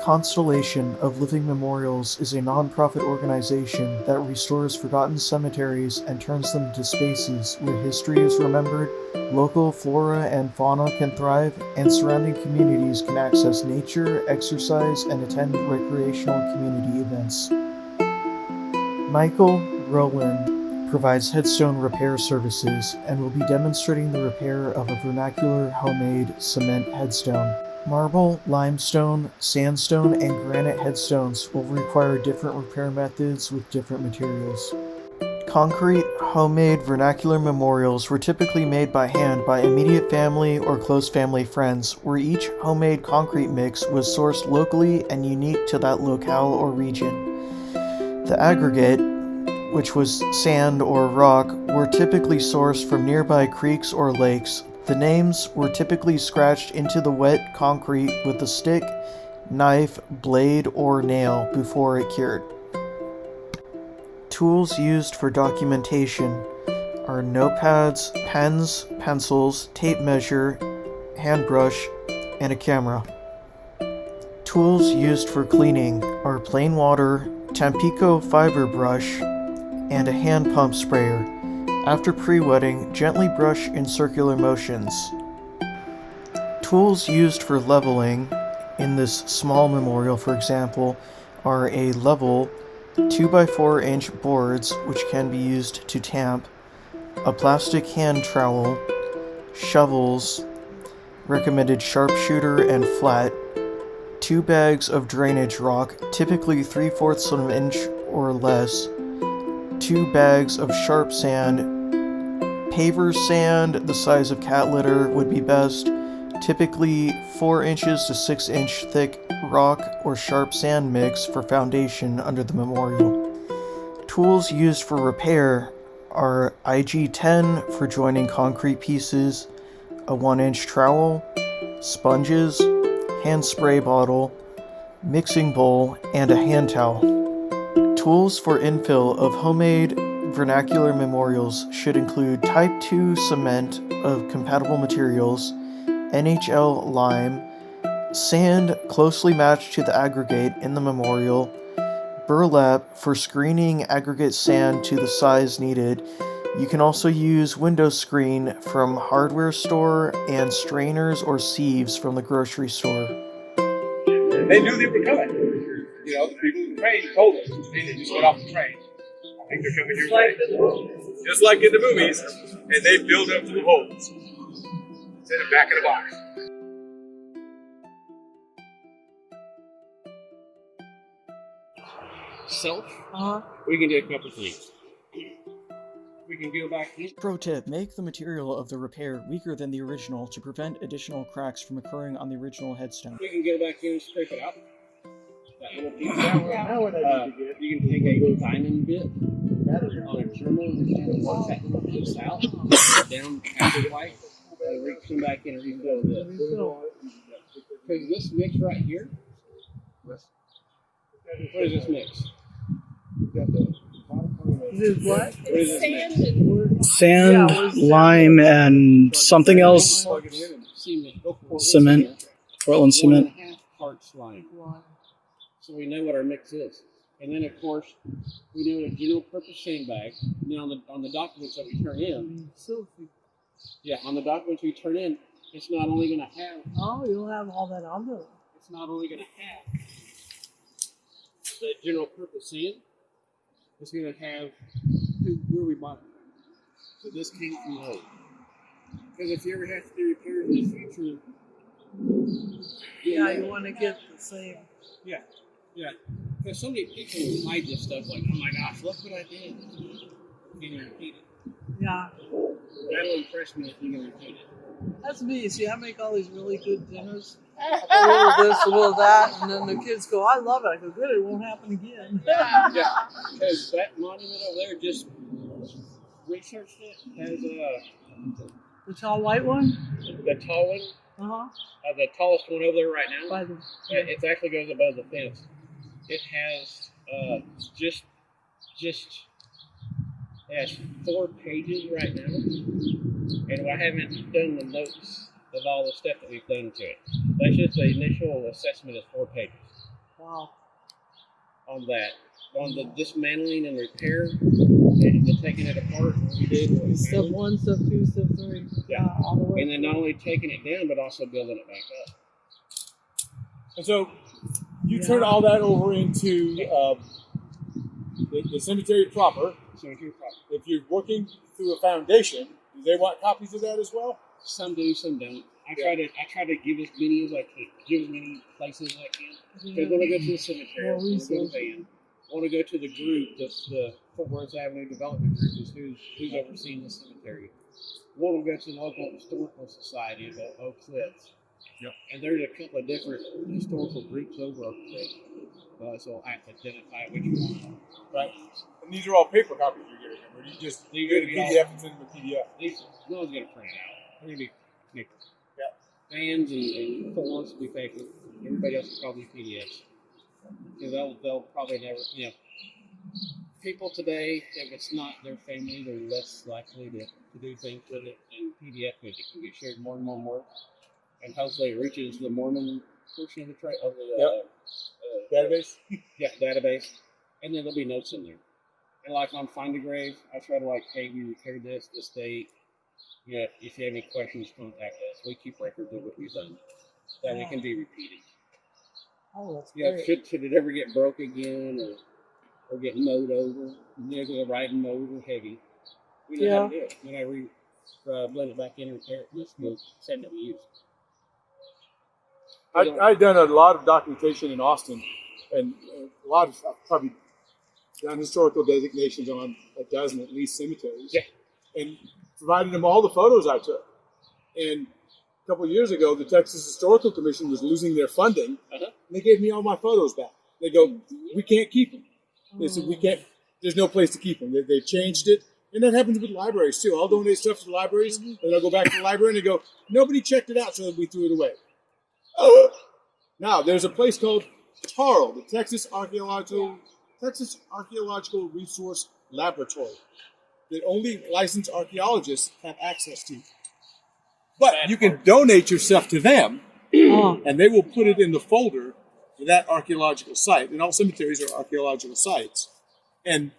Constellation of Living Memorials is a non-profit organization that restores forgotten cemeteries and turns them into spaces where history is remembered, local flora and fauna can thrive, and surrounding communities can access nature, exercise, and attend recreational community events. Michael Rowland provides headstone repair services and will be demonstrating the repair of a vernacular homemade cement headstone. Marble, limestone, sandstone, and granite headstones will require different repair methods with different materials. Concrete, homemade vernacular memorials were typically made by hand by immediate family or close family friends, where each homemade concrete mix was sourced locally and unique to that locale or region. The aggregate, which was sand or rock, were typically sourced from nearby creeks or lakes. The names were typically scratched into the wet concrete with a stick, knife, blade, or nail before it cured. Tools used for documentation are notepads, pens, pencils, tape measure, hand brush, and a camera. Tools used for cleaning are plain water, Tampico fiber brush, and a hand pump sprayer. After pre-wetting, gently brush in circular motions. Tools used for leveling, in this small memorial for example, are a level, 2x4 inch boards which can be used to tamp, a plastic hand trowel, shovels, recommended sharpshooter and flat, 2 bags of drainage rock, typically 3/4 of an inch or less, 2 bags of sharp sand, paver sand the size of cat litter would be best, typically 4 inches to 6 inch thick rock or sharp sand mix for foundation under the memorial. Tools used for repair are IG-10 for joining concrete pieces, a 1-inch trowel, sponges, hand spray bottle, mixing bowl, and a hand towel. Tools for infill of homemade vernacular memorials should include Type 2 cement of compatible materials, NHL lime, sand closely matched to the aggregate in the memorial, burlap for screening aggregate sand to the size needed. You can also use window screen from hardware store and strainers or sieves from the grocery store. They knew they were coming. You know, the people in the train told us. They didn't just get off the train. I think they're coming your way. Just like in the movies, and they build up to the holes. Instead of back in a box. Self, we can do a couple things. We can go back in. Pro tip, make the material of the repair weaker than the original to prevent additional cracks from occurring on the original headstone. We can go back in and scrape it out. That little piece you can take a diamond bit on a journal and kind of work that little piece out, down halfway, and come back in and refill this. Because this mix right here, what is this mix? This is what? What is this mix? Sand, lime, and something else. Cement. Portland cement. 1.5 parts lime. So we know what our mix is. And then, of course, we do a general purpose sandbag. Now, on the documents that we turn in, on the documents we turn in, it's not only going to have. Oh, you'll have all that on there. It's not only going to have the general purpose sand. It's going to have where we bought it. So this came from home. Because if you ever have to do repairs in the future, you want to get the same. Yeah. Because so many people hide this stuff like, oh my gosh, look what I did. Can you repeat it? Yeah. That'll impress me if you can repeat it. That's me. See, I make all these really good dinners. A little this, a little that, and then the kids go, I love it. I go, good, it won't happen again. Yeah. Because that monument over there, just researched it, has The tall white one? the tall one, the tallest one over there right now. It actually goes above the fence. It has just it has 4 pages right now, and I haven't done the notes of all the stuff that we've done to it. That's just the initial assessment is 4 pages. Wow. on that. On the dismantling and repair, and the taking it apart, what we did. What we Step found. 1, step 2, step 3. Yeah. All the way. And then not only taking it down, but also building it back up. And so you turn all that over into the cemetery proper. Cemetery proper. If you're working through a foundation, do they want copies of that as well? Some do, some don't. I try to give as many as I can, give as many places as I can. Because when I go to the cemetery, when I go to the band, I want to go to the group, the Fort Worth Avenue Development Group, is who's overseeing the cemetery. I want to go to the local historical society of Oak Cliffs. Yep. And there's a couple of different historical groups over Oak Cliffs. So I have to identify which one. Right. And these are all paper copies you're getting them, or you just They're get a gonna be PDF and send them a PDF? No one's going to print it out. They're going to be paper. Yeah. Fans and forms will be paper. Everybody else will probably be PDFs. Because they'll probably never, people today, if it's not their family, they're less likely to do things with it. And PDF can get shared more and more and more. And hopefully it reaches the Mormon portion of the Database? database. And then there'll be notes in there. And like on Find a Grave, I try to hey, we repaired this date. If you have any questions, contact us. We keep records of what we've done. That it can be repeated. Oh, that's great. Should it ever get broke again or get mowed over? The riding mowed or heavy. We know how to do it. When I blend it back in and repair it, we'll send it to use. I've done a lot of documentation in Austin, and a lot of I've probably done historical designations on a dozen at least cemeteries. Yeah. And provided them all the photos I took. And a couple of years ago, the Texas Historical Commission was losing their funding. And they gave me all my photos back. They go, we can't keep them. They said, we can't, there's no place to keep them. They changed it. And that happens with libraries too. I'll donate stuff to the libraries, and I'll go back to the library and they go, nobody checked it out, so we threw it away. Now, there's a place called TARL, the Texas Archaeological Resource Laboratory, that only licensed archaeologists have access to. But you can donate your stuff to them, and they will put it in the folder for that archaeological site. And all cemeteries are archaeological sites. And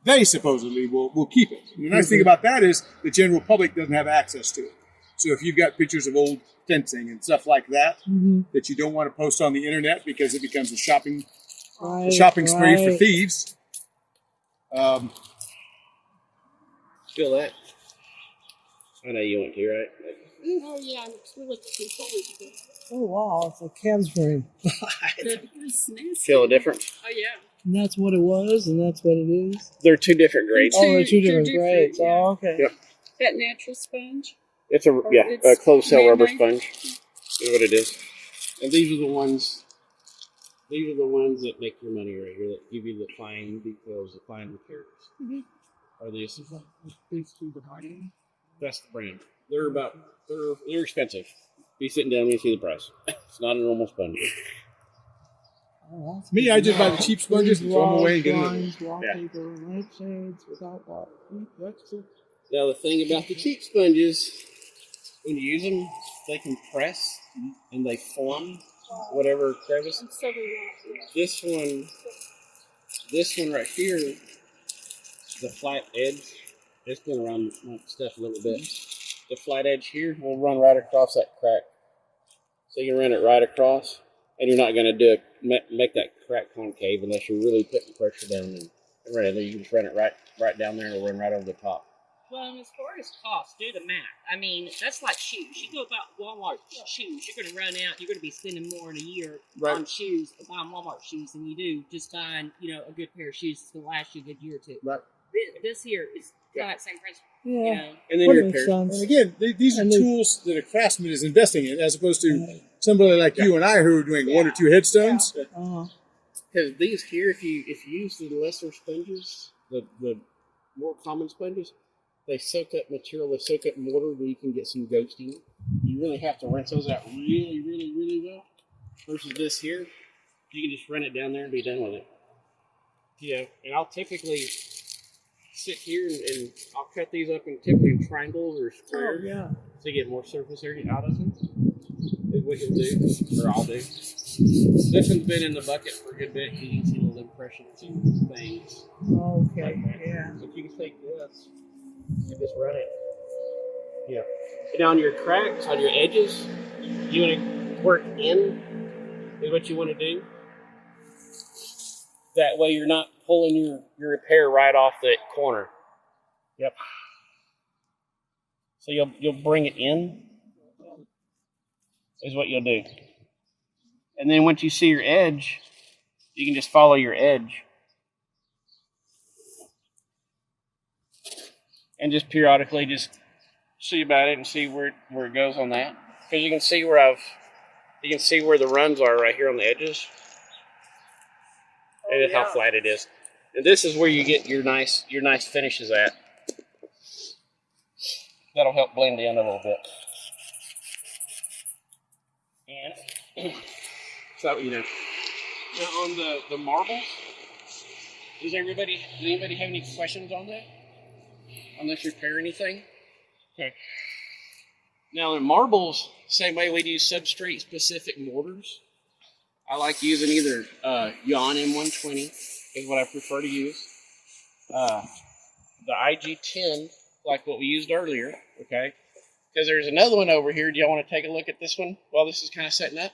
they supposedly will keep it. And the nice thing about that is the general public doesn't have access to it. So if you've got pictures of old fencing and stuff like that, that you don't want to post on the internet because it becomes a shopping spree for thieves. Feel that? I know you went to, right? Oh yeah, it's really cool. Oh wow, it's a cam's frame. Feel a difference? Oh yeah. And that's what it was, and that's what it is. They're two different grades. Oh, they're two different different, grades. yeah. Oh, okay. Yep. That natural sponge. It's a closed cell rubber man-made. sponge is what it is. And these are the ones that make your money right here, that give you the fine details, the fine repairs. Are these? That's the brand. They're expensive. Be sitting down and you see the price. It's not a normal sponge. Oh, that's Me, I just buy the cheap sponges and throw them away and get rid of them. Wallpaper, lampshades, without what? Now the thing about the cheap sponges, when you use them, they compress and they form whatever crevice. And so they This one right here, the flat edge, it's been around my stuff a little bit. The flat edge here will run right across that crack. So you can run it right across, and you're not going to make that crack concave unless you're really putting pressure down and right there. You can just run it right down there and it'll run right over the top. Well, and as far as cost, do the math. I mean, that's like shoes. You go about Walmart shoes, you're going to run out. You're going to be spending more in a year on shoes, buying Walmart shoes, than you do just buying, a good pair of shoes that's going to last you a good year or two. Right. This here is kind of that same principle. Yeah. And then your repairs. And again, these are tools that a craftsman is investing in, as opposed to somebody like you and I who are doing one or two headstones. Because these here, if you use the lesser sponges, the more common sponges, they soak up material, they soak up mortar where you can get some ghosting. You really have to rinse those out really, really, really well. Versus this here, you can just run it down there and be done with it. And I'll typically sit here and I'll cut these up in typically triangles or squares. to get more surface area out of them. Is what you'll do, or I'll do. This one's been in the bucket for a good bit. You can see little impressions and things. Okay, Like that. yeah. So if you can take this and just run it. Yeah. And on your cracks, on your edges, you want to work in, is what you want to do. That way you're not pulling your repair right off the corner. Yep. So you'll bring it in, is what you'll do. And then once you see your edge, you can just follow your edge. And just periodically just see about it and see where it goes on that. Because you can see where the runs are right here on the edges. And how flat it is. And this is where you get your nice finishes at. That'll help blend in a little bit. And so you know. Now on the marbles, does anybody have any questions on that? On this repair anything? Okay. Now in marbles, same way we do substrate specific mortars. I like using either Jan M120 is what I prefer to use. The IG10, like what we used earlier, okay? Because there's another one over here. Do y'all want to take a look at this one while this is kind of setting up?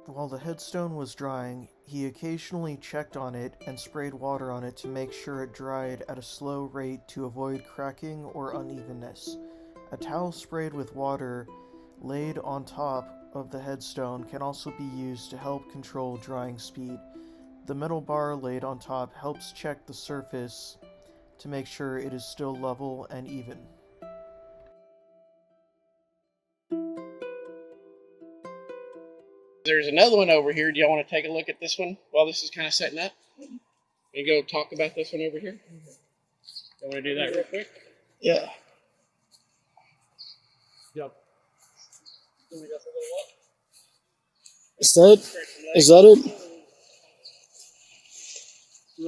While the headstone was drying, he occasionally checked on it and sprayed water on it to make sure it dried at a slow rate to avoid cracking or unevenness. A towel sprayed with water laid on top of the headstone can also be used to help control drying speed. The metal bar laid on top helps check the surface to make sure it is still level and even. There's another one over here. Do y'all want to take a look at this one while this is kind of setting up? And go talk about this one over here? You want to do that real quick? Yeah. Yep. Is that it?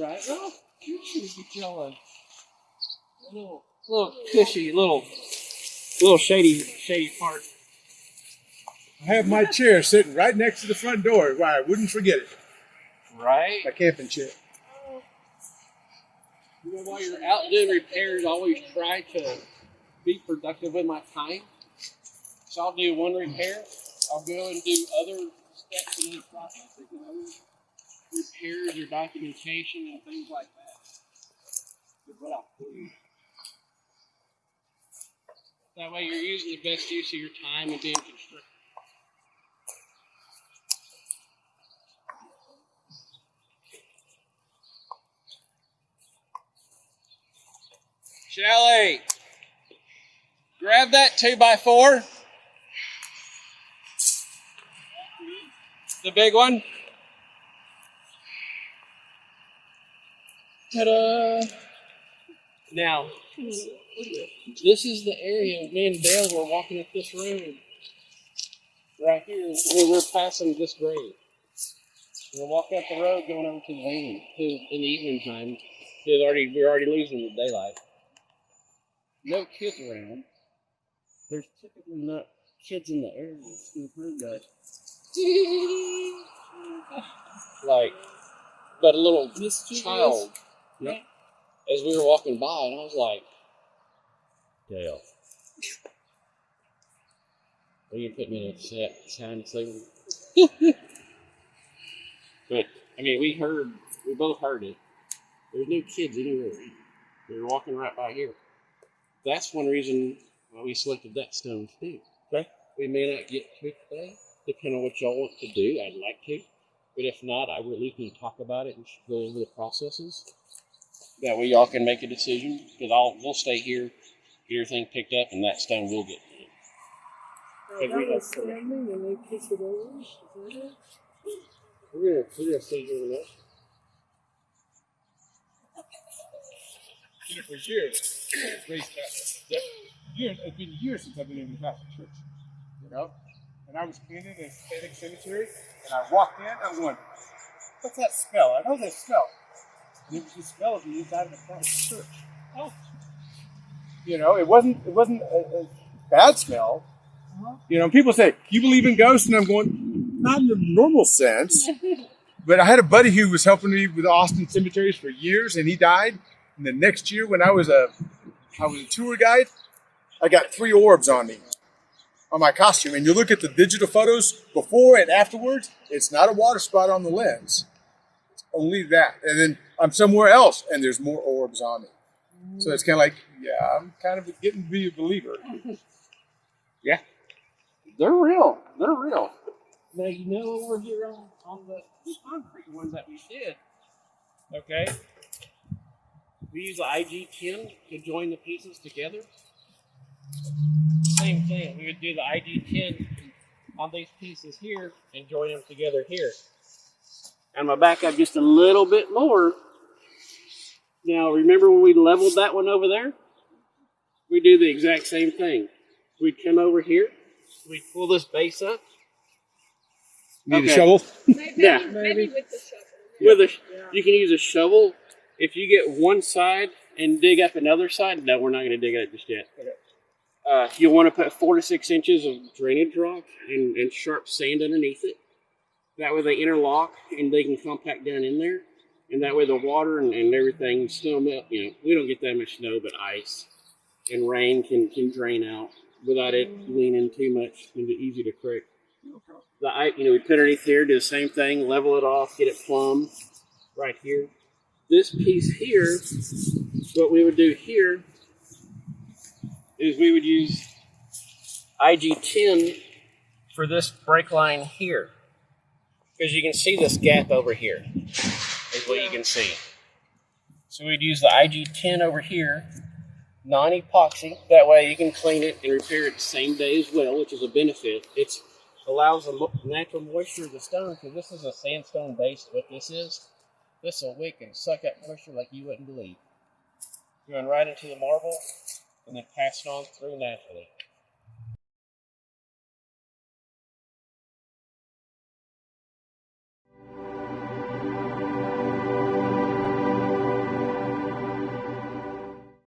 Right. Oh, you should get y'all a little cushy, little shady part. I have my chair sitting right next to the front door where I wouldn't forget it. Right. My camping chair. You know, while you're out doing repairs, I always try to be productive with my time. So I'll do one repair. I'll go and do other steps in the process, like other repairs or documentation and things like that. Is what I'll do. That way you're using the best use of your time and being constructive. Shelly, grab that 2x4. The big one. Ta-da! Now, this is the area me and Dale were walking up this road. Right here, we're passing this grade. We'll walk up the road going over to the van in the evening time. We're already losing the daylight. No kids around. There's typically not kids in the area. We've heard that. Like, but a little child. Yep. As we were walking by, and I was like, Dale, will you put me in a set sound signal? But, I mean, we both heard it. There's no kids anywhere. We were walking right by here. That's one reason why we selected that stone too. Okay. We may not get to it today, depending on what y'all want to do. I'd like to. But if not, I would at least need to talk about it and go over the processes. That way y'all can make a decision. Because we'll stay here, get everything picked up, and that stone will get done. That was standing and they kick it over. Is that it? We're gonna stay here with us. You know, for years, it's been years since I've been in the Catholic church. You know? And I was cleaning in Hispanic cemetery, and I walked in, I was going, what's that smell? I know that smell. And it was the smell of the inside of the Catholic church. Oh. You know, it wasn't a bad smell. You know, people say, "You believe in ghosts?" And I'm going, not in the normal sense. But I had a buddy who was helping me with Austin cemeteries for years, and he died. And the next year, when I was a tour guide, I got 3 orbs on me, on my costume. And you look at the digital photos before and afterwards, it's not a water spot on the lens. It's only that. And then I'm somewhere else, and there's more orbs on me. So it's kind of like, yeah, I'm kind of getting to be a believer. Yeah. They're real. They're real. Now, you know, over here on the concrete ones that we did, okay, we use the IG10 to join the pieces together. Same thing. We would do the IG10 on these pieces here and join them together here. And my back up just a little bit more. Now, remember when we leveled that one over there? We do the exact same thing. We'd come over here. We'd pull this base up. Need a shovel? Yeah. Maybe with the shovel. You can use a shovel. If you get one side and dig up another side, no, we're not going to dig it up just yet. You'll want to put 4 to 6 inches of drainage rock and sharp sand underneath it. That way they interlock and they can compact down in there. And that way the water and everything, snow melt, you know, we don't get that much snow, but ice and rain can drain out without it leaning too much and be easy to correct. We put underneath here, do the same thing, level it off, get it plumb right here. This piece here, what we would do here is we would use IG10 for this break line here. Because you can see this gap over here is what you can see. So we'd use the IG10 over here, non-epoxy. That way you can clean it and repair it the same day as well, which is a benefit. It allows the natural moisture of the stone, because this is a sandstone base, what this is. This will wick and suck up moisture like you wouldn't believe. Going right into the marble and then pass it on through naturally.